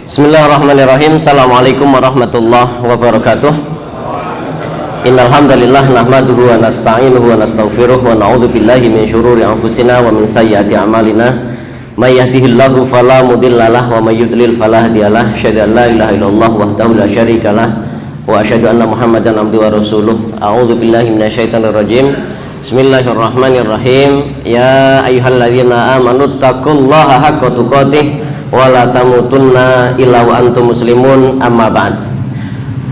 Bismillahirrahmanirrahim. Assalamualaikum warahmatullahi wabarakatuh. Innal hamdalillah nahmaduhu wa nasta'inuhu wa nastaghfiruh wa na'udzu billahi min syururi anfusina wa min sayyiati a'malina. May yahdihillahu fala mudhillalah wa may yudlil fala hadiyalah. Asyhadu an la ilaha illallah wahdahu la syarikalah wa asyhadu anna Muhammadan abduhu wa rasuluh. A'udzu billahi minasyaitonir rajim. Bismillahirrahmanirrahim. Ya ayyuhalladzina amanu taqullaha haqqa tuqatih wa la tamutunna illa wa antum muslimun, amma ba'd.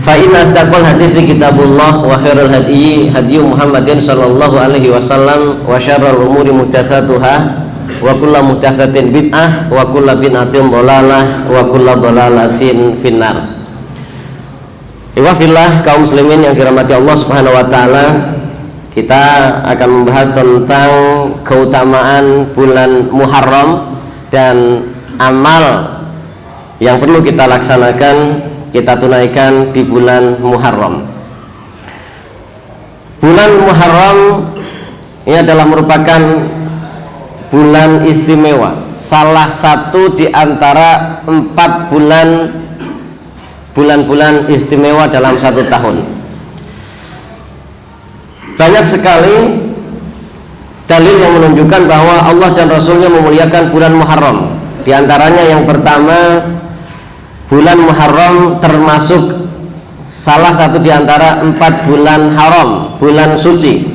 Fa inna asdaqal hadithi kitabullah wa khairul hadyi hadyu Muhammadin sallallahu alaihi wasallam wa syarrul umuri muhdatsatuha wa kullu muhdatsatin bid'ah wa kullu bid'atin dhalalah wa kullu dhalalatin finnar. Iwafillah kaum muslimin yang dirahmati Allah Subhanahu wa taala, kita akan membahas tentang keutamaan bulan Muharram dan amal yang perlu kita laksanakan, kita tunaikan di bulan Muharram. Bulan Muharram ini adalah merupakan bulan istimewa, salah satu di antara 4 bulan-bulan istimewa dalam satu tahun. Banyak sekali dalil yang menunjukkan bahwa Allah dan Rasulnya memuliakan bulan Muharram. Di antaranya yang pertama, bulan Muharram termasuk salah satu di antara 4 bulan haram, bulan suci.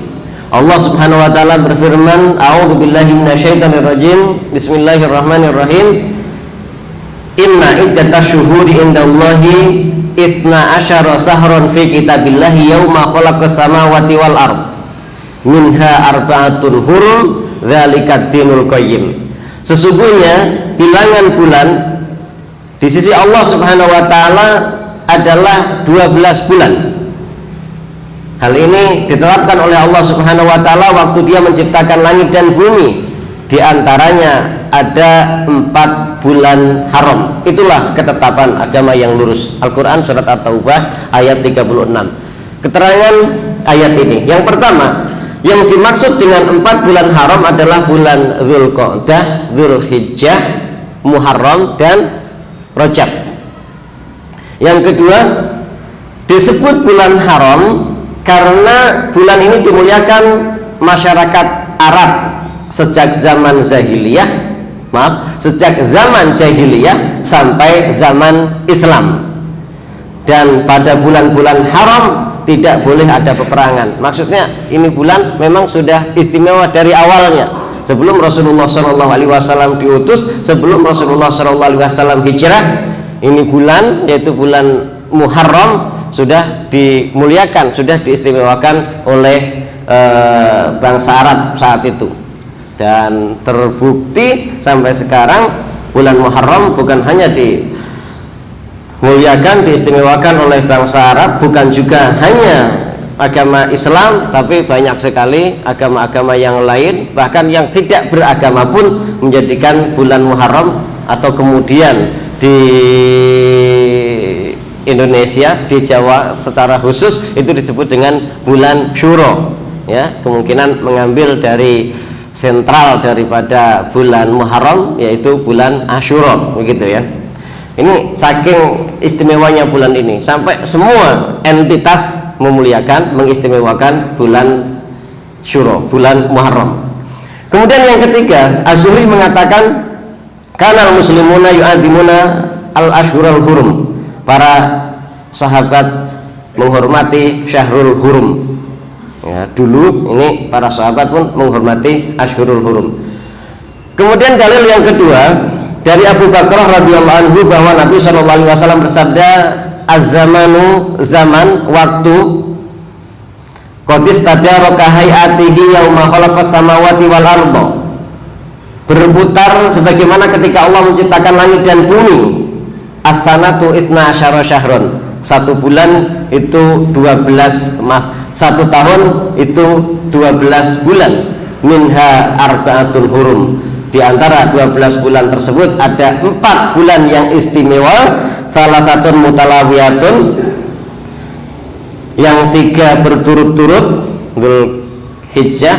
Allah Subhanahu wa taala berfirman, A'udzu billahi minasyaitonir rajim. Bismillahirrahmanirrahim. Inna iddatash syuhuri indallahi Ithna asyara sahron fi kitabillahi yawma khalaqas samawati wal ard minha arba'atun hurum dzalikat dinul qayyim. Sesungguhnya bilangan bulan di sisi Allah Subhanahu wa taala adalah 12 bulan. Hal ini ditetapkan oleh Allah Subhanahu wa taala waktu Dia menciptakan langit dan bumi. Di antaranya ada 4 bulan haram. Itulah ketetapan agama yang lurus. Al-Quran surat At-Taubah ayat 36. Keterangan ayat ini, yang pertama, yang dimaksud dengan 4 bulan haram adalah bulan Dzulqa'dah, Dzulhijjah, Muharram, dan Rajab. Yang kedua, disebut bulan haram karena bulan ini dimuliakan masyarakat Arab sejak zaman jahiliyah sampai zaman Islam. Dan pada bulan-bulan haram tidak boleh ada peperangan. Maksudnya ini bulan memang sudah istimewa dari awalnya. Sebelum Rasulullah SAW diutus, sebelum Rasulullah SAW hijrah, ini bulan, yaitu bulan Muharram, sudah dimuliakan, sudah diistimewakan oleh bangsa Arab saat itu. Dan terbukti sampai sekarang bulan Muharram bukan hanya dimuliakan, diistimewakan oleh bangsa Arab, bukan juga hanya agama Islam, tapi banyak sekali agama-agama yang lain, bahkan yang tidak beragama pun menjadikan bulan Muharram, atau kemudian di Indonesia, di Jawa secara khusus itu disebut dengan bulan Syuro, ya, kemungkinan mengambil dari sentral daripada bulan Muharram, yaitu bulan Asyura, begitu ya. Ini saking istimewanya bulan ini sampai semua entitas memuliakan, mengistimewakan bulan Syuro, bulan Muharram. Kemudian yang ketiga, Az-Zuhri mengatakan kana muslimuna yu'adzimuna al-ashhurul hurum. Para sahabat menghormati Syahrul Hurum. Ya, dulu ini para sahabat pun menghormati Ashhurul Hurum. Kemudian dalil yang kedua dari Abu Bakrah radhiyallahu anhu bahwa Nabi SAW bersabda, az-zamanu, zaman, waktu, qadis tajaraka hayatihi yauma khalaqas samawati wal arda, berputar sebagaimana ketika Allah menciptakan langit dan bumi. As-sanatu isna asyara syahron, 1 bulan itu 1 tahun itu 12 bulan. Minha arba'atul hurum, di antara 12 bulan tersebut ada 4 bulan yang istimewa. Salah satu mutalawiyatun, yang 3 berturut-turut, Dzulhijjah,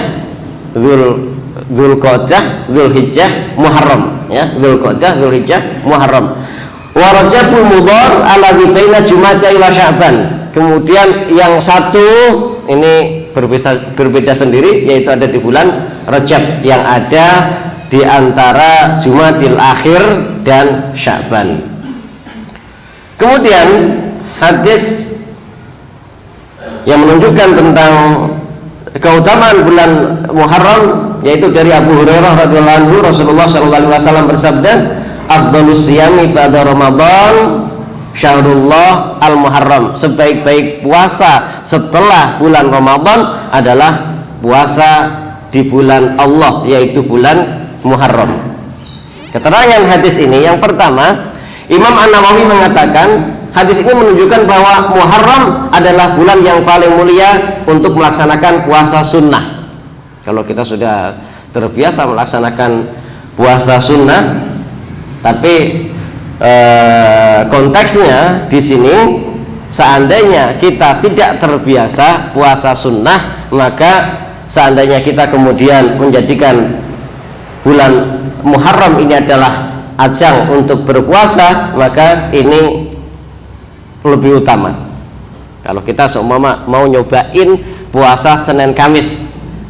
Dzulqa'dah, Dzulhijjah, Muharram, ya, Dzulqa'dah, Dzulhijjah, Muharram. wa Rajabul Mudhar alladzi baina Jumada ila Sya'ban. Kemudian yang satu ini berbeda sendiri, yaitu ada di bulan Rajab yang ada di antara Jumadil Akhir dan Sya'ban. Kemudian hadis yang menunjukkan tentang keutamaan bulan Muharram yaitu dari Abu Hurairah radhiyallahu anhu, Rasulullah sallallahu alaihi wasallam bersabda, "Afdhalus siyami ba'da Ramadan syahrullah al-Muharram." Sebaik-baik puasa setelah bulan Ramadan adalah puasa di bulan Allah, yaitu bulan Muharram. Keterangan hadis ini yang pertama, Imam An-Nawawi mengatakan hadis ini menunjukkan bahwa Muharram adalah bulan yang paling mulia untuk melaksanakan puasa sunnah. Kalau kita sudah terbiasa melaksanakan puasa sunnah, tapi konteksnya di sini seandainya kita tidak terbiasa puasa sunnah, maka seandainya kita kemudian menjadikan bulan Muharram ini adalah ajang untuk berpuasa, maka ini lebih utama. Kalau kita seumpama mau nyobain puasa Senin Kamis,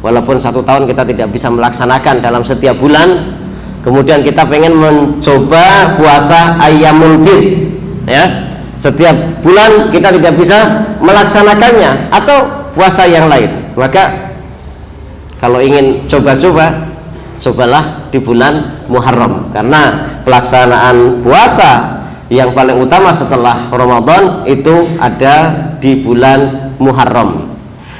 walaupun 1 tahun kita tidak bisa melaksanakan dalam setiap bulan, kemudian kita pengen mencoba puasa Ayyamul Bid, ya, setiap bulan kita tidak bisa melaksanakannya, atau puasa yang lain, maka kalau ingin coba-coba, cobalah di bulan Muharram, karena pelaksanaan puasa yang paling utama setelah Ramadan itu ada di bulan Muharram.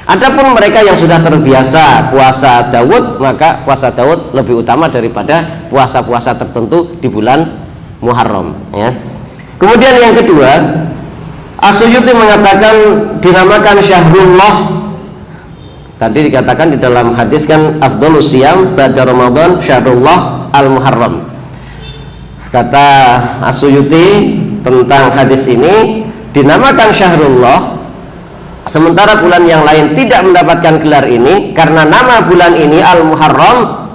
Adapun mereka yang sudah terbiasa puasa Daud, maka puasa Daud lebih utama daripada puasa-puasa tertentu di bulan Muharram, ya. Kemudian yang kedua, As-Suyuti mengatakan dinamakan Syahrullah. Tadi dikatakan di dalam hadis kan afdhalus siyam ba'da Ramadan syahrullah al-Muharram. Kata As-Suyuti tentang hadis ini, dinamakan Syahrullah sementara bulan yang lain tidak mendapatkan gelar ini karena nama bulan ini Al-Muharram,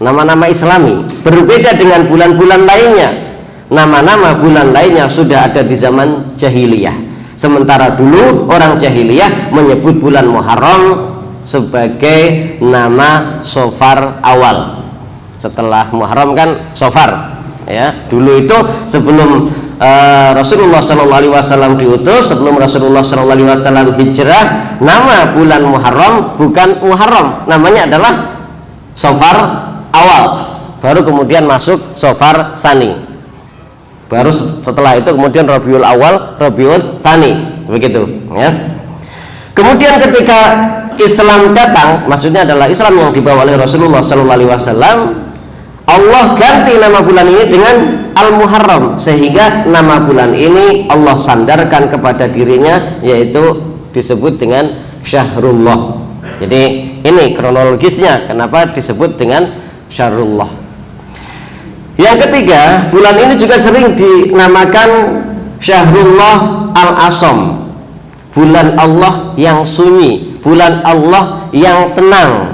nama-nama Islami, berbeda dengan bulan-bulan lainnya. Nama-nama bulan lainnya sudah ada di zaman jahiliyah. Sementara dulu orang jahiliyah menyebut bulan Muharram sebagai nama Safar awal. Setelah Muharram kan Safar, ya. Dulu itu sebelum Rasulullah Shallallahu Alaihi Wasallam diutus, sebelum Rasulullah Shallallahu Alaihi Wasallam hijrah, nama bulan Muharram bukan Muharram, namanya adalah Safar awal. Baru kemudian masuk Safar Tsani. Baru setelah itu kemudian Rabiul Awal, Rabiul Tsani, begitu, ya. Kemudian ketika Islam datang, maksudnya adalah Islam yang dibawa oleh Rasulullah Shallallahu Alaihi Wasallam, Allah ganti nama bulan ini dengan Al-Muharram, sehingga nama bulan ini Allah sandarkan kepada dirinya, yaitu disebut dengan Syahrullah. Jadi ini kronologisnya kenapa disebut dengan Syahrullah. Yang ketiga, bulan ini juga sering dinamakan Syahrullah Al-Asam, bulan Allah yang sunyi, bulan Allah yang tenang.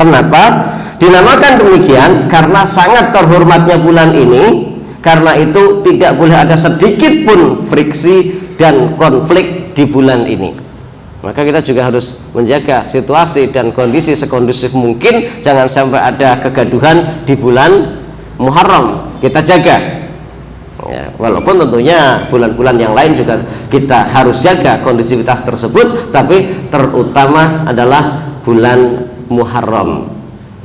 Kenapa dinamakan demikian? Karena sangat terhormatnya bulan ini. Karena itu tidak boleh ada sedikit pun friksi dan konflik di bulan ini. Maka kita juga harus menjaga situasi dan kondisi sekondusif mungkin, jangan sampai ada kegaduhan di bulan Muharram. Kita jaga, ya, walaupun tentunya bulan-bulan yang lain juga kita harus jaga kondisivitas tersebut, tapi terutama adalah bulan Muharram.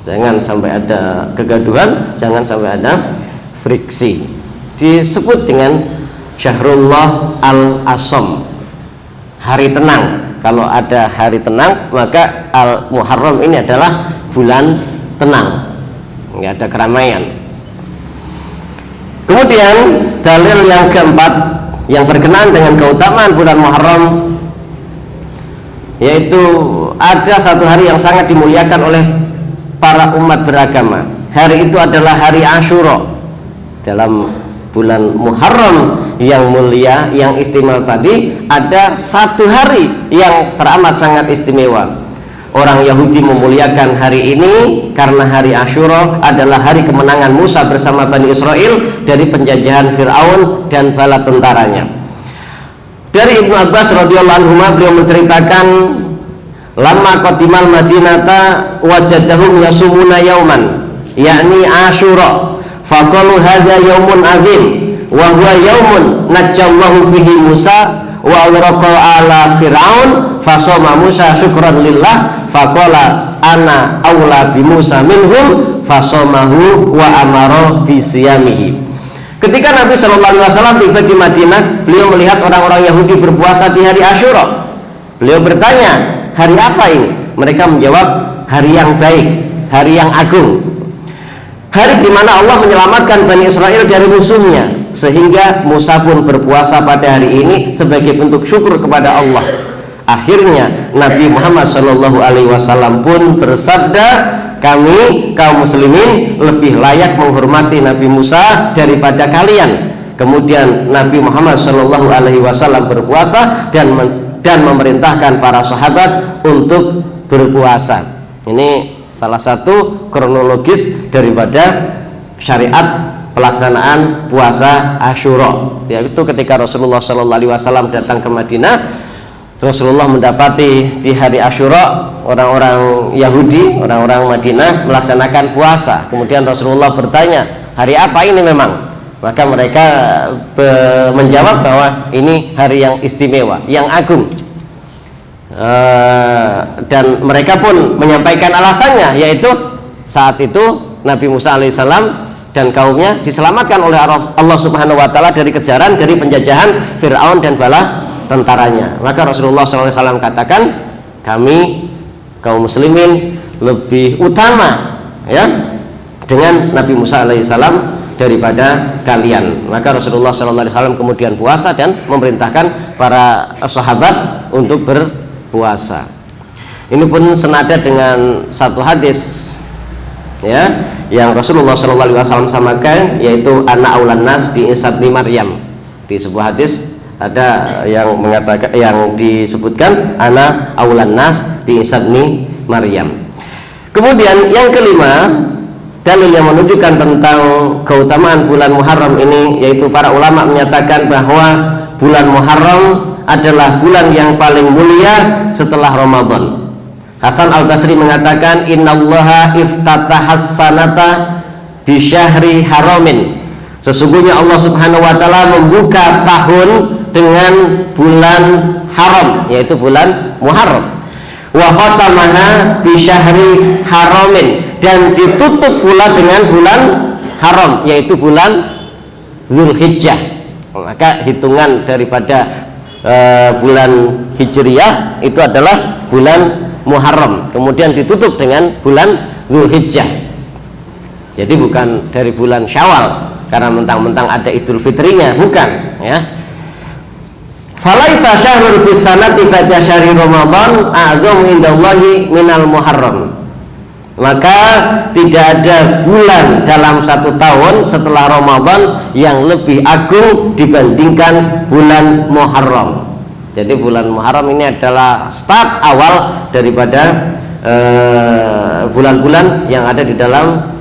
Jangan sampai ada kegaduhan, jangan sampai ada friksi. Disebut dengan Syahrullah Al-Asam, hari tenang. Kalau ada hari tenang, maka Al-Muharram ini adalah bulan tenang, nggak ada keramaian. Kemudian dalil yang keempat yang berkenaan dengan keutamaan bulan Muharram, yaitu ada satu hari yang sangat dimuliakan oleh para umat beragama. Hari itu adalah hari Asyura. Dalam bulan Muharram yang mulia, yang istimewa tadi, ada satu hari yang teramat sangat istimewa. orang Yahudi memuliakan hari ini karena hari Asyura adalah hari kemenangan Musa bersama Bani Israel dari penjajahan Fir'aun dan bala tentaranya. Dari Ibnu Abbas radhiyallahu anhu, beliau menceritakan, lamma qadimal madinata wajadahum yasumuna yauman yakni Asyura faqalu hadza yaumun azim wa huwa yaumun najjallahu fihi Musa wa awraqa ala Fir'aun fasoma Musa syukran lillah faqala ana aula bi Musa minhum fasomahu wa amara bi siyamihi. Ketika Nabi SAW tiba di Madinah, beliau melihat orang-orang Yahudi berpuasa di hari Asyura. Beliau bertanya, hari apa ini? Mereka menjawab, hari yang baik, hari yang agung, hari di mana Allah menyelamatkan Bani Israel dari musuhnya, sehingga Musa pun berpuasa pada hari ini sebagai bentuk syukur kepada Allah. Akhirnya Nabi Muhammad SAW pun bersabda, kami kaum muslimin lebih layak menghormati Nabi Musa daripada kalian. Kemudian Nabi Muhammad SAW berpuasa dan memerintahkan para sahabat untuk berpuasa. Ini salah satu kronologis daripada syariat pelaksanaan puasa Asyura, yaitu ketika Rasulullah SAW datang ke Madinah, Rasulullah mendapati di hari Asyura orang-orang Yahudi, orang-orang Madinah melaksanakan puasa. Kemudian Rasulullah bertanya, hari apa ini memang? Maka mereka menjawab bahwa ini hari yang istimewa, yang agung. Dan mereka pun menyampaikan alasannya, yaitu saat itu Nabi Musa alaihissalam dan kaumnya diselamatkan oleh Allah Subhanahu wa taala dari kejaran, dari penjajahan Fir'aun dan bala tentaranya. Maka Rasulullah SAW katakan, kami kaum muslimin lebih utama ya dengan Nabi Musa alaihissalam daripada kalian. Maka Rasulullah SAW kemudian puasa dan memerintahkan para sahabat untuk berpuasa. Ini pun senada dengan satu hadis ya yang Rasulullah SAW samakan, yaitu ana aulan nas bi Isa bin Maryam. Di sebuah hadis ada yang mengatakan, yang disebutkan ana aulan nas bi Isa bin Maryam. Kemudian yang kelima, dalil yang menunjukkan tentang keutamaan bulan Muharram ini, yaitu para ulama menyatakan bahwa bulan Muharram adalah bulan yang paling mulia setelah Ramadan. Hasan Al-Basri mengatakan, innallaha iftatahas sanata bi syahri haramin. Sesungguhnya Allah Subhanahu wa taala membuka tahun dengan bulan haram, yaitu bulan Muharram. Wa khatamaha bi syahri haramin, dan ditutup pula dengan bulan haram, yaitu bulan Zulhijjah. Maka hitungan daripada bulan Hijriyah itu adalah bulan Muharram, kemudian ditutup dengan bulan Zulhijjah. Jadi bukan dari bulan Syawal karena mentang-mentang ada Idul Fitrinya, bukan ya. Falaisa syahrun fis sanati ba'da syahri Ramadan a'zamu indallahi minal Muharram. Maka tidak ada bulan dalam satu tahun setelah Ramadan yang lebih agung dibandingkan bulan Muharram. Jadi bulan Muharram ini adalah start awal daripada bulan-bulan yang ada di dalam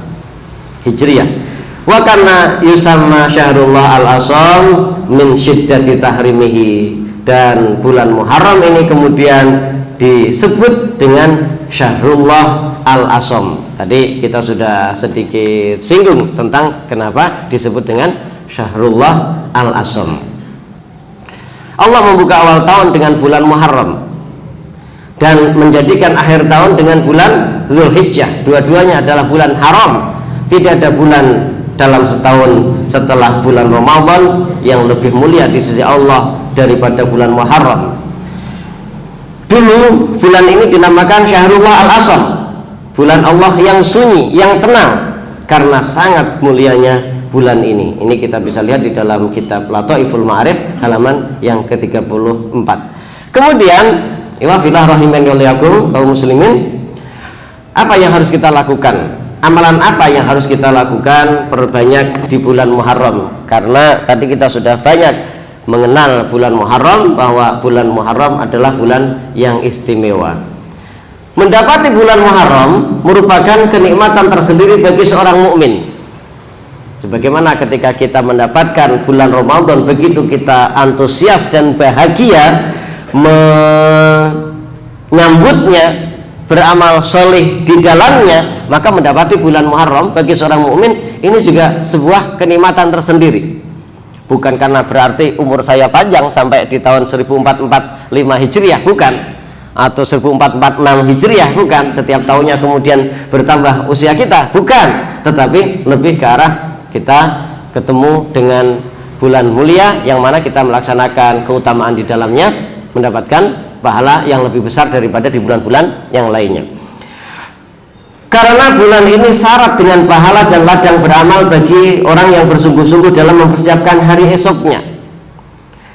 Hijriyah. Wa karena yusamma syahrullah al-asam min syiddati tahrimihi, dan bulan Muharram ini kemudian disebut dengan syahrullah al-asam. Tadi kita sudah sedikit singgung tentang kenapa disebut dengan syahrullah al-asam. Allah membuka awal tahun dengan bulan Muharram dan menjadikan akhir tahun dengan bulan Zulhijjah. Dua-duanya adalah bulan haram. Tidak ada bulan dalam setahun setelah bulan Ramadan yang lebih mulia di sisi Allah daripada bulan Muharram. Dulu bulan ini dinamakan Syahrullah Al-Asam, bulan Allah yang sunyi, yang tenang, karena sangat mulianya bulan ini. Ini kita bisa lihat di dalam kitab Lataiful Ma'arif halaman yang ke-34. Kemudian, iwafilah rahimani waliyakum kaum muslimin, apa yang harus kita lakukan? Amalan apa yang harus kita lakukan? Perbanyak di bulan Muharram, karena tadi kita sudah banyak mengenal bulan Muharram, bahwa bulan Muharram adalah bulan yang istimewa. mendapati bulan Muharram merupakan kenikmatan tersendiri bagi seorang mukmin. Sebagaimana ketika kita mendapatkan bulan Ramadan, begitu kita antusias dan bahagia menyambutnya, beramal soleh di dalamnya, maka mendapati bulan Muharram bagi seorang mukmin ini juga sebuah kenikmatan tersendiri. Bukan karena berarti umur saya panjang sampai di tahun 1445 Hijriah, bukan, atau 1446 Hijriah, bukan, setiap tahunnya kemudian bertambah usia kita, bukan, tetapi lebih ke arah kita ketemu dengan bulan mulia yang mana kita melaksanakan keutamaan di dalamnya, mendapatkan pahala yang lebih besar daripada di bulan-bulan yang lainnya. Karena bulan ini syarat dengan pahala dan ladang beramal bagi orang yang bersungguh-sungguh dalam mempersiapkan hari esoknya,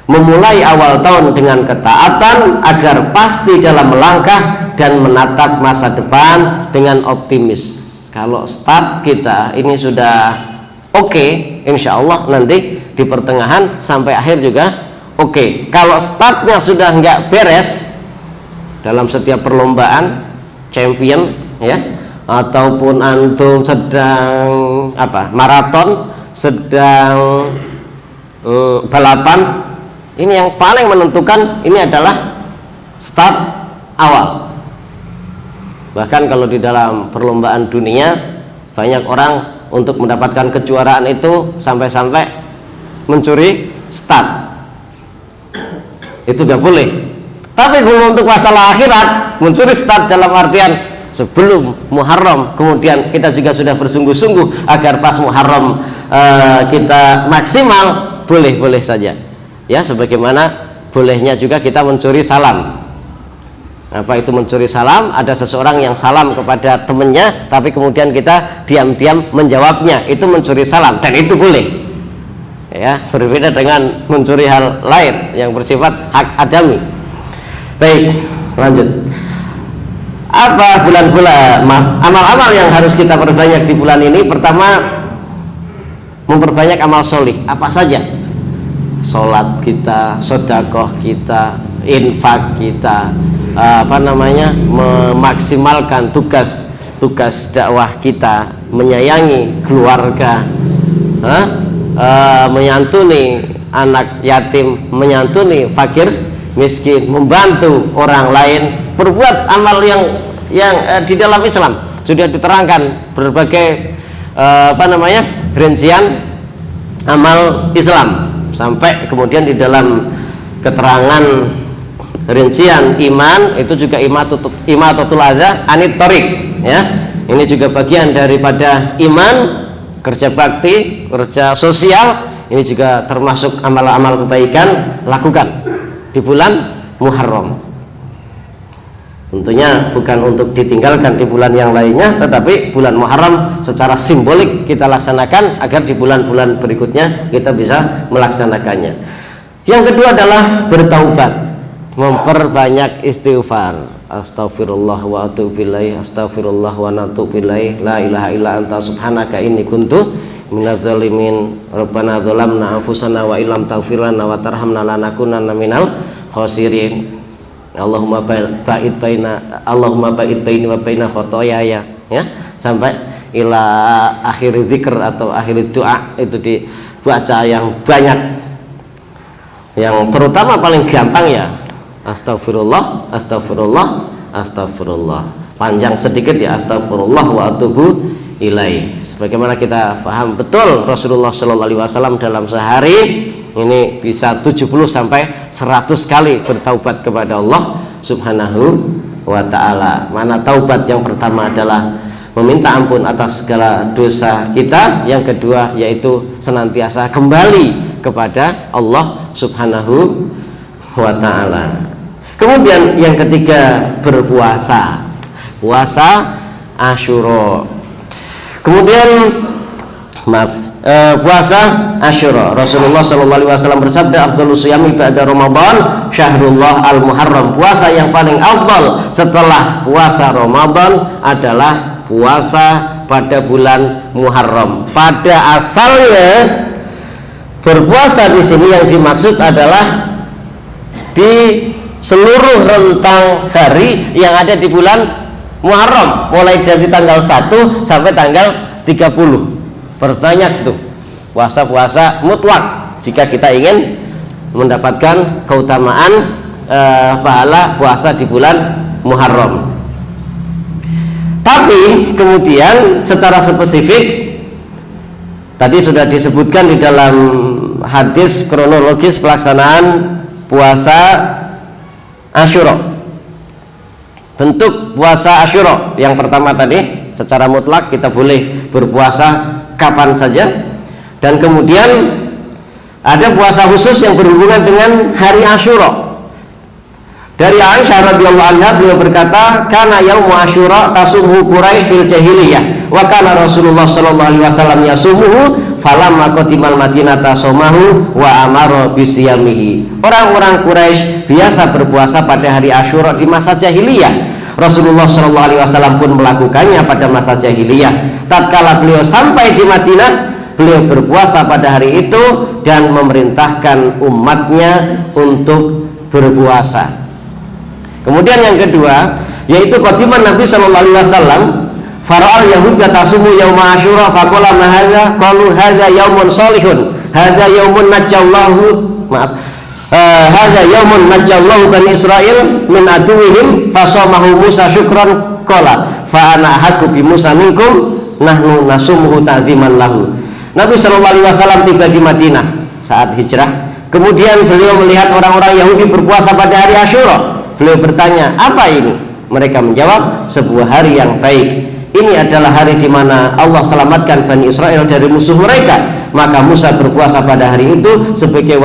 memulai awal tahun dengan ketaatan agar pasti dalam melangkah dan menatap masa depan dengan optimis. Kalau start kita ini sudah oke, insya Allah nanti di pertengahan sampai akhir juga oke. Kalau startnya sudah nggak beres dalam setiap perlombaan champion ya, ataupun antum sedang maraton, sedang balapan, ini yang paling menentukan ini adalah start awal. Bahkan kalau di dalam perlombaan dunia banyak orang untuk mendapatkan kejuaraan itu sampai-sampai mencuri start. Itu gak boleh. Tapi kalau untuk masalah akhirat, mencuri start dalam artian sebelum Muharram, kemudian kita juga sudah bersungguh-sungguh agar pas Muharram kita maksimal, boleh-boleh saja. Ya, sebagaimana bolehnya juga kita mencuri salam. Apa itu mencuri salam? Ada seseorang yang salam kepada temannya, tapi kemudian kita diam-diam menjawabnya, itu mencuri salam, dan itu boleh. Ya, berbeda dengan mencuri hal lain yang bersifat hak adami. Baik, lanjut. Apa bulan-bulan amal-amal yang harus kita perbanyak di bulan ini? Pertama, memperbanyak amal solih. Apa saja? Sholat kita, sedekah kita, infak kita, memaksimalkan tugas dakwah kita, menyayangi keluarga, menyantuni anak yatim, menyantuni fakir miskin, membantu orang lain, berbuat amal yang di dalam Islam sudah diterangkan berbagai rincian amal Islam, sampai kemudian di dalam keterangan rincian iman itu juga imatatul adza anit thoriq, ya. Ini juga bagian daripada iman, kerja bakti, kerja sosial, ini juga termasuk amal-amal kebaikan lakukan di bulan Muharram. Tentunya bukan untuk ditinggalkan di bulan yang lainnya, tetapi bulan Muharram secara simbolik kita laksanakan agar di bulan-bulan berikutnya kita bisa melaksanakannya. Yang kedua adalah bertaubat, memperbanyak istighfar. Astaghfirullah wa atubu ilaih, astaghfirullah wa natubu ilaih, la ilaha illa anta subhanaka inni kuntu minadz zalimin, rabbana dzalamna anfusana wa illam taghfir lana wa tarhamna lanakunanna minal khosirin. Allahumma ba'id baini wa baina khotoyaya, ya, sampai ila akhir zikr atau akhir doa, itu dibaca yang banyak, yang terutama paling gampang ya astagfirullah, astagfirullah, astagfirullah, panjang sedikit ya astagfirullah wa atubu ilaih. Sebagaimana kita paham betul, Rasulullah Shallallahu Alaihi Wasallam dalam sehari ini bisa 70 sampai 100 kali bertaubat kepada Allah Subhanahu wa ta'ala. Mana taubat yang pertama adalah meminta ampun atas segala dosa kita, yang kedua yaitu senantiasa kembali kepada Allah Subhanahu wa ta'ala. Kemudian yang ketiga, berpuasa, puasa Asyura. Kemudian puasa Asyura, Rasulullah Shallallahu Alaihi Wasallam bersabda, afdhalus siyami ba'da Ramadan syahrullah al-Muharram. Puasa yang paling afdal setelah puasa Ramadan adalah puasa pada bulan Muharram. Pada asalnya berpuasa di sini yang dimaksud adalah di seluruh rentang hari yang ada di bulan Muharram, mulai dari tanggal 1 sampai tanggal 30. Perbanyak tuh puasa-puasa mutlak jika kita ingin mendapatkan keutamaan pahala puasa di bulan Muharram. Tapi kemudian secara spesifik tadi sudah disebutkan di dalam hadis kronologis pelaksanaan puasa Asyura. Bentuk puasa Asyura yang pertama tadi, secara mutlak kita boleh berpuasa kapan saja, dan kemudian ada puasa khusus yang berhubungan dengan hari Asyura. Dari Aisyah radhiyallahu anha, beliau berkata, "Kana yaumu Asyura tasumuhu Quraisy fil jahiliyah, wa kana Rasulullah sallallahu alaihi wasallam yasumuhu, falamma qadimal Madinata somahu wa amara bisiyamihi." Orang-orang Quraisy biasa berpuasa pada hari Asyura di masa jahiliyah. Rasulullah sallallahu alaihi wasallam pun melakukannya pada masa jahiliyah. Tatkala beliau sampai di Madinah, beliau berpuasa pada hari itu dan memerintahkan umatnya untuk berpuasa. Kemudian yang kedua, yaitu qadiman Nabi sallallahu alaihi wasallam, fara'al yahudda tasumu yauma Asyura faqala ma hadza, qalu hadza yaumun salihun, hadza yaumun najjallahu, hadza yaumun najjallahu bani Israil min aduwwihim fasamahu Musa syukran qala fa ana haqqu bi Musa minkum nahnu nasumuhu ta'ziman lahu. Nabi sallallahu alaihi wasallam tiba di Madinah saat hijrah. Kemudian beliau melihat orang-orang Yahudi berpuasa pada hari Asyura. Beliau bertanya, apa ini? Mereka menjawab, sebuah hari yang baik. Ini adalah hari di mana Allah selamatkan Bani Israel dari musuh mereka. Maka Musa berpuasa pada hari itu sebagai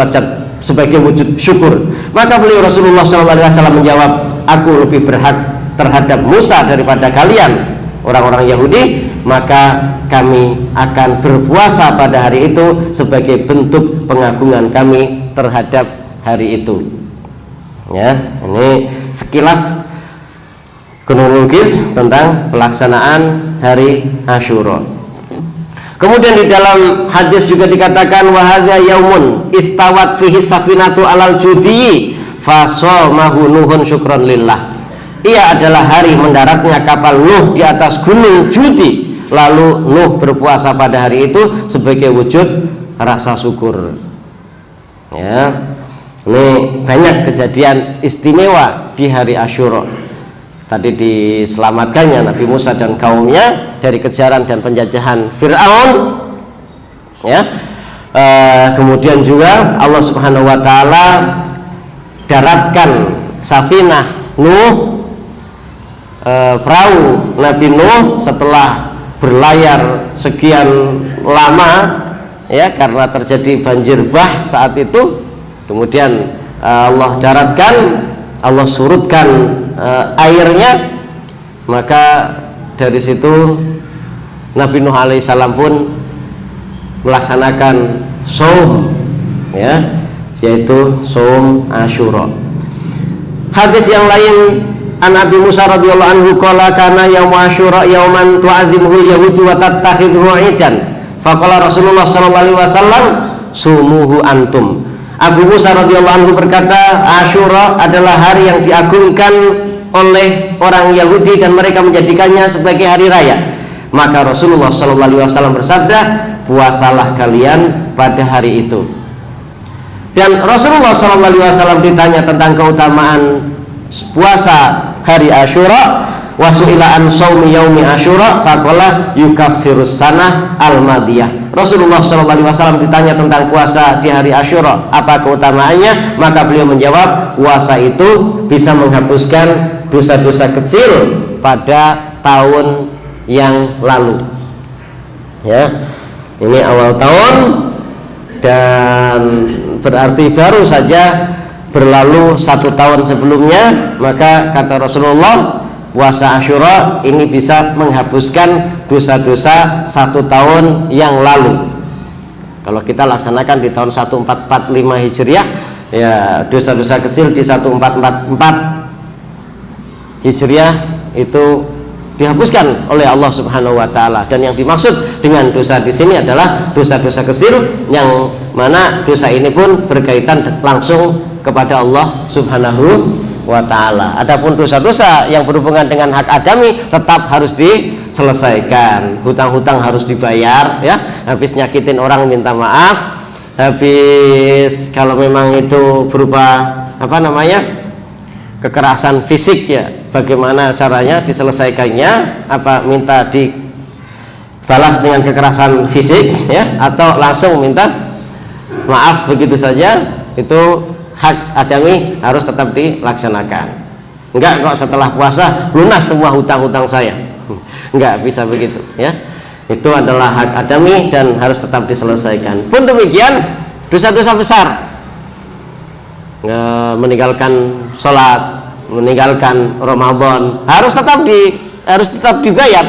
wujud syukur. Maka beliau Rasulullah SAW menjawab, aku lebih berhak terhadap Musa daripada kalian orang-orang Yahudi. Maka kami akan berpuasa pada hari itu sebagai bentuk pengagungan kami terhadap hari itu. Ya, ini sekilas kronologis tentang pelaksanaan hari Asyura. Kemudian di dalam hadis juga dikatakan, wa hadza yaumun istawat fihi safinatu alal judi fasamahu Nuhun syukran lillah. Ia adalah hari mendaratnya kapal Nuh di atas gunung Judi, lalu Nuh berpuasa pada hari itu sebagai wujud rasa syukur. Ya, ini banyak kejadian istimewa di hari Asyura. Tadi diselamatkannya Nabi Musa dan kaumnya dari kejaran dan penjajahan Fir'aun. Ya, kemudian juga Allah Subhanahu Wa Taala daratkan safinah Nuh, perahu Nabi Nuh setelah berlayar sekian lama, ya, karena terjadi banjir bah saat itu. Kemudian Allah daratkan, Allah surutkan airnya, maka dari situ Nabi Nuh alaihissalam pun melaksanakan shaum, ya, yaitu shaum Asyura. Hadis yang lain, an Abi Musa radhiyallahu anhu qala kana yaum Asyura yauman tu'azzimuhu yahudu wa tattakhidhuhu 'idan. Faqala Rasulullah sallallahu alaihi wasallam sumuhu antum. Abu Musa radhiyallahu anhu berkata, Asyura adalah hari yang diagungkan oleh orang Yahudi dan mereka menjadikannya sebagai hari raya. Maka Rasulullah sallallahu alaihi wasallam bersabda, puasalah kalian pada hari itu. Dan Rasulullah sallallahu alaihi wasallam ditanya tentang keutamaan puasa hari Asyura, wasu'ila an shaumi yaumi Asyura faqala yukaffirus sanah al-madiyah. Rasulullah SAW ditanya tentang puasa di hari Asyura, apa keutamaannya? Maka beliau menjawab, puasa itu bisa menghapuskan dosa-dosa kecil pada tahun yang lalu. Ya, ini awal tahun dan berarti baru saja berlalu 1 tahun sebelumnya. Maka kata Rasulullah, puasa Asyura ini bisa menghapuskan dosa-dosa 1 tahun yang lalu. Kalau kita laksanakan di tahun 1445 Hijriah, ya dosa-dosa kecil di 1444 Hijriah itu dihapuskan oleh Allah Subhanahu wa taala. Dan yang dimaksud dengan dosa di sini adalah dosa-dosa kecil yang mana dosa ini pun berkaitan langsung kepada Allah Subhanahu wa ta'ala. Adapun dosa-dosa yang berhubungan dengan hak adami tetap harus diselesaikan. Hutang-hutang harus dibayar, ya. Habis nyakitin orang minta maaf. Habis kalau memang itu berupa apa namanya? Kekerasan fisik, ya. Bagaimana caranya diselesaikannya? Apa minta dibalas dengan kekerasan fisik, ya, atau langsung minta maaf begitu saja? Itu hak adami harus tetap dilaksanakan. Enggak kok setelah puasa lunas semua hutang-hutang saya. Enggak bisa begitu, ya. Itu adalah hak adami dan harus tetap diselesaikan. Pun demikian dosa-dosa besar, meninggalkan sholat, meninggalkan Ramadan harus tetap dibayar,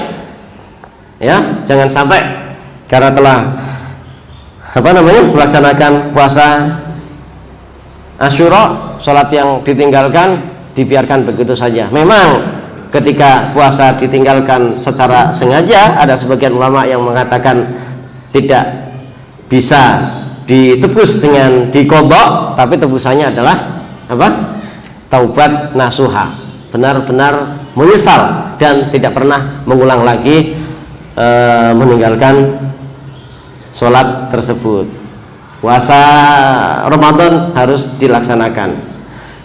ya. Jangan sampai karena telah melaksanakan puasa Asyura, sholat yang ditinggalkan dibiarkan begitu saja. Memang ketika puasa ditinggalkan secara sengaja, ada sebagian ulama yang mengatakan tidak bisa ditebus dengan diqadha, tapi tebusannya adalah apa? Taubat nasuha, benar-benar menyesal dan tidak pernah mengulang lagi meninggalkan sholat tersebut. Puasa Ramadan harus dilaksanakan.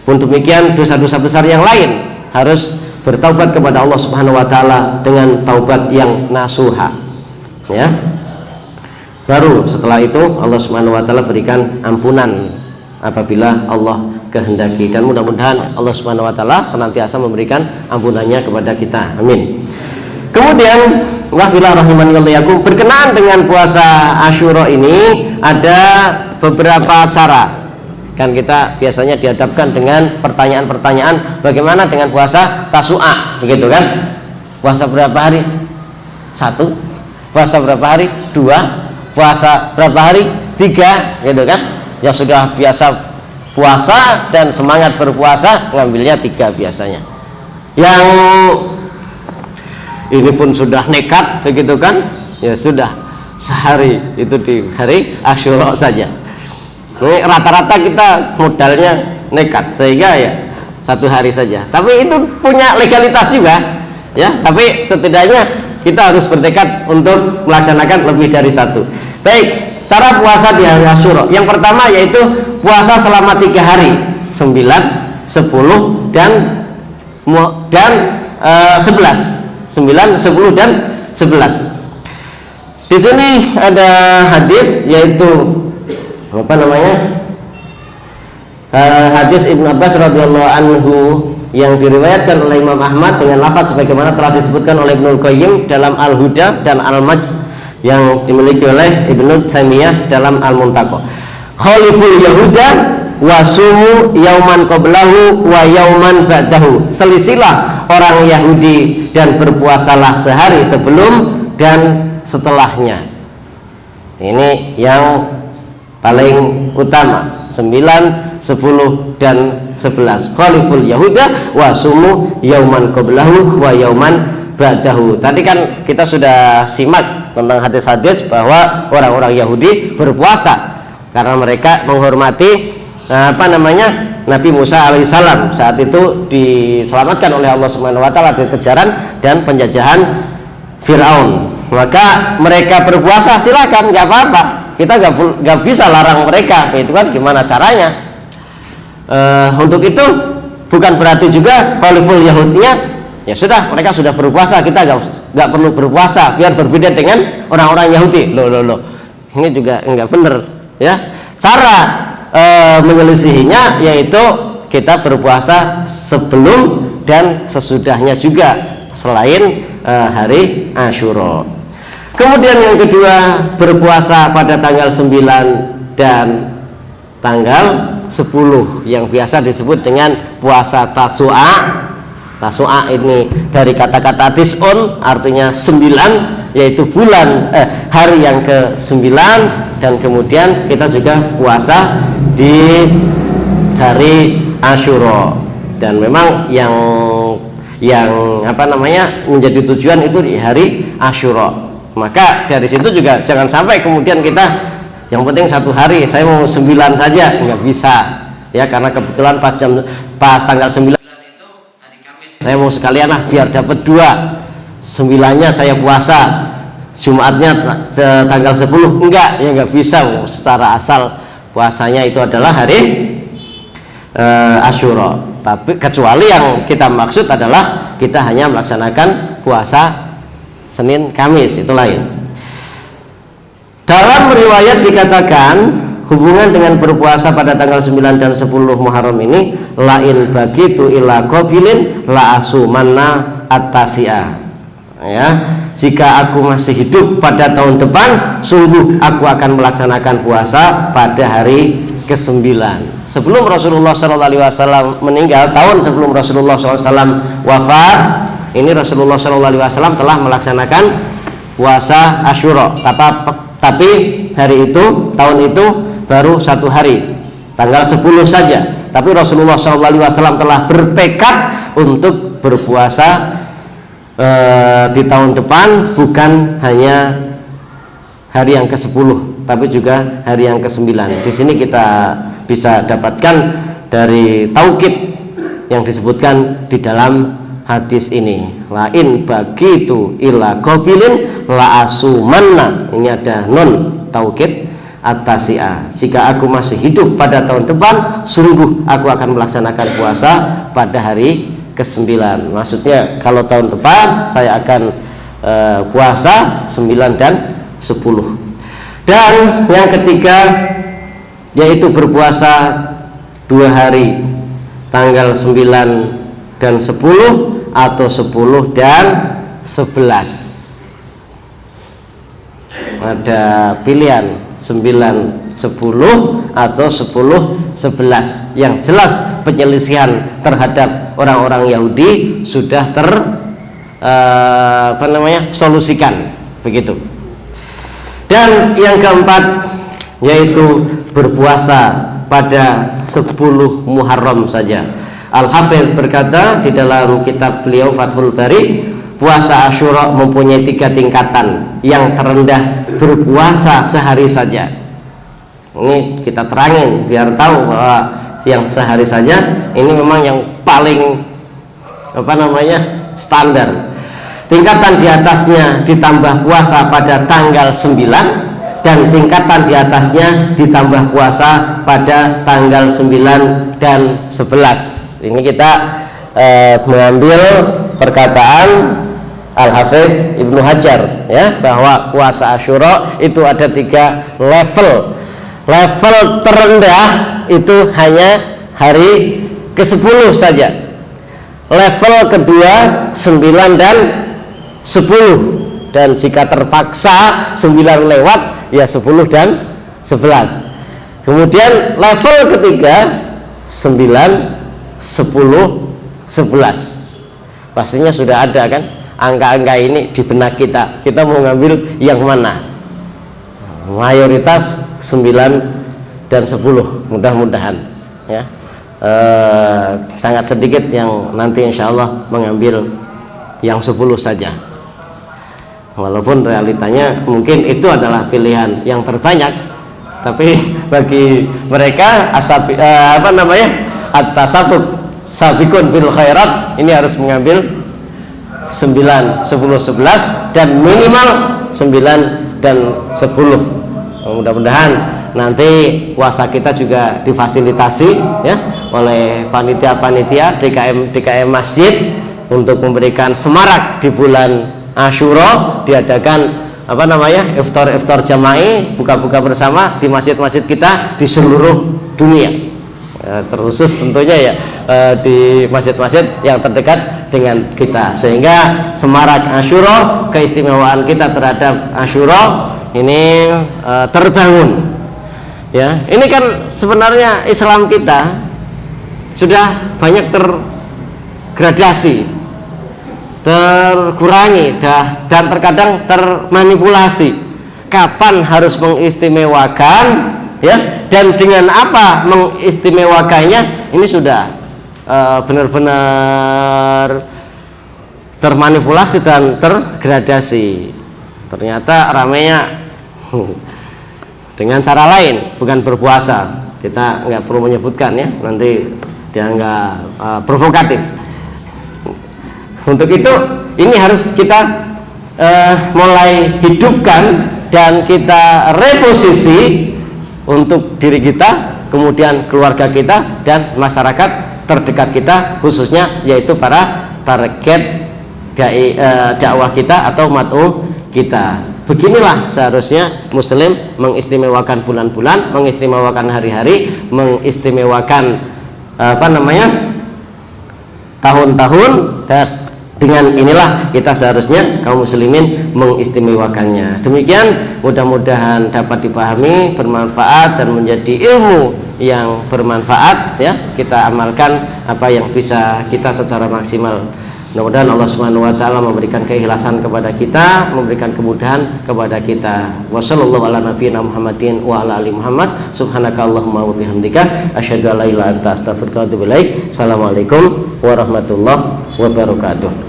Pun demikian dosa-dosa besar yang lain harus bertaubat kepada Allah Subhanahu wa taala dengan taubat yang nasuha, ya. Baru setelah itu Allah Subhanahu wa taala berikan ampunan apabila Allah kehendaki, dan mudah-mudahan Allah Subhanahu wa taala senantiasa memberikan ampunannya kepada kita. Amin. Kemudian wafilah rahimanillahiyakum, berkenaan dengan puasa Asyura ini ada beberapa cara. Kan kita biasanya dihadapkan dengan pertanyaan-pertanyaan, bagaimana dengan puasa Tasu'a, begitu kan? Puasa berapa hari? 1. Puasa berapa hari? 2. Puasa berapa hari? 3, gitu kan? Yang sudah biasa puasa dan semangat berpuasa ngambilnya 3 biasanya. Yang ini pun sudah nekat, begitu kan? Ya sudah, sehari itu di hari Asyura saja. Ini rata-rata kita modalnya nekat, sehingga ya 1 hari saja. Tapi itu punya legalitas juga, ya. Tapi setidaknya kita harus bertekad untuk melaksanakan lebih dari 1. Baik, cara puasa di hari Asyura. Yang pertama yaitu puasa selama 3 hari, 9, 10 dan 11. 9, 10 dan 11. Di sini ada hadis, yaitu apa namanya? Hadis Ibnu Abbas radhiyallahu anhu yang diriwayatkan oleh Imam Ahmad dengan lafaz sebagaimana telah disebutkan oleh Ibnu Qayyim dalam Al-Huda dan Al-Majd yang dimiliki oleh Ibnu Taimiyah dalam Al-Muntaqa. Khaliful Yahuda wasumu yauman qablahu wa yauman ba'dahu. Selisilah orang Yahudi dan berpuasalah sehari sebelum dan setelahnya. Ini yang paling utama, 9, 10 dan 11. Khaliful Yahuda wasumu yauman qablahu wa yauman ba'dahu. Tadi kan kita sudah simak tentang hadis-hadis bahwa orang-orang Yahudi berpuasa karena mereka menghormati Nabi Musa alaihissalam. Saat itu diselamatkan oleh Allah Subhanahu wa taala dari kejaran dan penjajahan Firaun. Maka mereka berpuasa, silakan, nggak apa-apa. Kita nggak bisa larang mereka. Itu kan gimana caranya? Untuk itu bukan berarti juga Khaliful Yahudinya ya sudah, mereka sudah berpuasa, kita nggak perlu berpuasa biar berbeda dengan orang-orang Yahudi. Loh. Ini juga nggak benar, ya. Cara menyelisihinya yaitu kita berpuasa sebelum dan sesudahnya juga selain hari Asyura. Kemudian yang kedua, berpuasa pada tanggal 9 dan tanggal 10 yang biasa disebut dengan puasa Tasu'a. Tasu'a ini dari kata-kata tis'un, artinya 9, yaitu bulan hari yang ke-9, dan kemudian kita juga puasa di hari Asyura. Dan memang yang menjadi tujuan itu di hari Asyura. Maka dari situ juga jangan sampai kemudian kita yang penting 1 hari, saya mau 9 saja, nggak bisa, ya, karena kebetulan pas tanggal 9 saya mau sekalian lah biar dapat 2, 9-nya saya puasa, Jumatnya tanggal 10. Enggak, ya enggak bisa. Secara asal puasanya itu adalah hari Asyura. Tapi kecuali yang kita maksud adalah kita hanya melaksanakan puasa Senin Kamis, itu lain. Dalam riwayat dikatakan hubungan dengan berpuasa pada tanggal 9 dan 10 Muharram ini, lain bagitu ila qabilin la asumanna at-tasi'ah. Ya, jika aku masih hidup pada tahun depan, sungguh aku akan melaksanakan puasa pada hari ke-9. Sebelum Rasulullah SAW meninggal, tahun sebelum Rasulullah SAW wafat, ini Rasulullah SAW telah melaksanakan puasa Asyura. Tapi hari itu, tahun itu baru 1 hari, tanggal 10 saja. Tapi Rasulullah SAW telah bertekad untuk berpuasa di tahun depan, bukan hanya hari yang ke-10, tapi juga hari yang ke-9. Di sini kita bisa dapatkan dari taukid yang disebutkan di dalam hadis ini. Lain bagitu ila qabilin la asumanna. Ini ada nun taukid at-tasi'ah. Jika aku masih hidup pada tahun depan, sungguh aku akan melaksanakan puasa pada hari ke-9. Maksudnya kalau tahun depan saya akan puasa 9 dan 10. Dan yang ketiga yaitu berpuasa 2 hari, tanggal 9 dan 10 atau 10 dan 11. Ada pilihan 9, 10 atau 10, 11. Yang jelas penyelisihan terhadap orang-orang Yahudi sudah solusikan begitu. Dan yang keempat yaitu berpuasa pada 10 Muharram saja. Al-Hafidz berkata di dalam kitab beliau Fathul Bari, puasa Asyura mempunyai 3 tingkatan. Yang terendah berpuasa sehari saja. Ini kita terangin biar tahu bahwa yang sehari saja ini memang yang paling standar. Tingkatan di atasnya ditambah puasa pada tanggal 9, dan tingkatan di atasnya ditambah puasa pada tanggal 9 dan 11. Ini kita mengambil perkataan Al-Hafidz Ibnu Hajar, ya, bahwa puasa Asyura itu ada 3 level. Level terendah itu hanya hari ke-10 saja. Level kedua 9 dan 10, dan jika terpaksa 9 lewat ya 10 dan 11. Kemudian level ketiga 9, 10, 11. Pastinya sudah ada kan angka-angka ini di benak kita. Kita mau ngambil yang mana? Mayoritas 9 dan 10 mudah-mudahan, ya. Sangat sedikit yang nanti insya Allah mengambil yang 10 saja. Walaupun realitanya mungkin itu adalah pilihan yang terbanyak, tapi bagi mereka at-tasabbuq sabiqun bil khairat, ini harus mengambil 9, 10, 11 dan minimal 9 dan 10. Mudah-mudahan nanti puasa kita juga difasilitasi, ya, oleh panitia-panitia DKM masjid untuk memberikan semarak di bulan Asyura, diadakan iftar jama'i, buka-buka bersama di masjid-masjid kita di seluruh dunia, terkhusus tentunya ya di masjid-masjid yang terdekat dengan kita, sehingga semarak Asyura, keistimewaan kita terhadap Asyura ini terbangun, ya. Ini kan sebenarnya Islam kita sudah banyak tergradasi, terkurangi, dan terkadang termanipulasi. Kapan harus mengistimewakan, ya, dan dengan apa mengistimewakannya, ini sudah benar-benar termanipulasi dan tergradasi. Ternyata ramainya dengan cara lain, bukan berpuasa. Kita nggak perlu menyebutkan, ya, nanti dianggap provokatif. Untuk itu ini harus kita mulai hidupkan dan kita reposisi untuk diri kita, kemudian keluarga kita dan masyarakat terdekat kita, khususnya yaitu para target dakwah kita atau mad'u kita. Beginilah seharusnya Muslim mengistimewakan bulan-bulan, mengistimewakan hari-hari, mengistimewakan tahun-tahun, dan dengan inilah kita seharusnya kaum muslimin mengistimewakannya. Demikian, mudah-mudahan dapat dipahami, bermanfaat dan menjadi ilmu yang bermanfaat ya. Kita amalkan apa yang bisa kita secara maksimal. Mudah-mudahan Allah Subhanahu wa taala memberikan keikhlasan kepada kita, memberikan kemudahan kepada kita. Wassallallahu ala nabiyina Muhammadin wa ala ali Muhammad. Subhanakallahumma wa bihamdika asyhadu an la ilaha illa anta astaghfiruka wa atubu ilaik. Assalamualaikum warahmatullahi wabarakatuh.